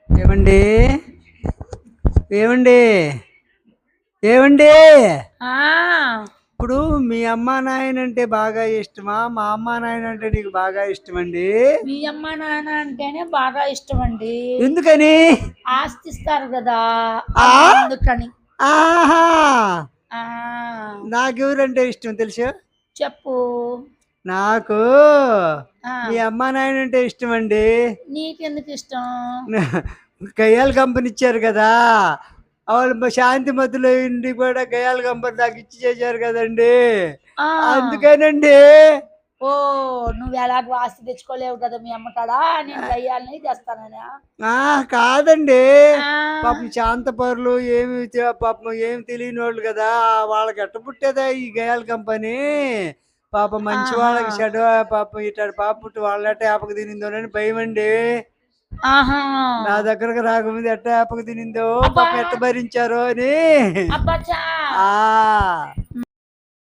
ఏమండి ఏమండి ఏమండి ఆ ఇప్పుడు మీ అమ్మా నాయన అంటే బాగా ఇష్టమా, మా అమ్మా నాయన అంటే నీకు బాగా ఇష్టమండి? మీ అమ్మ నాన్న అంటేనే బాగా ఇష్టం అండి. ఎందుకని? ఆస్తి ఇస్తారు కదా, ఆ అందుకని. ఆహా ఆ నాకెవరంటే ఇష్టం తెలుసా? చెప్పు. నాకు ఆ మీ అమ్మా నాయన అంటే ఇష్టమండి. నీకెందుకు ఇష్టం? గయ్యాల కంపెనీ ఇచ్చారు కదా, వాళ్ళు శాంతి మధ్యలో ఇండి కూడా గయ్యాల కంపెనీ నాకు ఇచ్చి చేశారు కదండి, ఆ అందుకేనండి. ఓ, నువ్వు ఎలాగో ఆస్తి తెచ్చుకోలేవు కదా మీ అమ్మ కాడ, నేను గయ్యాలని తెస్తానని. కాదండి, ఆ పాపం శాంతపరులు పాపం ఏమి తెలియని వాళ్ళు కదా, వాళ్ళకి ఎట్ట పుట్టేదా ఈ గయాల కంపెనీ? పాపం మంచి ఆహా వాళ్ళకి చెడు, పాపం ఇట్లాంటి పాప పుట్టి వాళ్ళ ఏపక తినిందోనని భయం అండి. ఆహా నా దగ్గరకు రాకముందు ఎట్ట ఏపక తినిందో, అబ్బా పాపం ఎట్ట భరించారో అని. అబ్బచ్చా. ఆ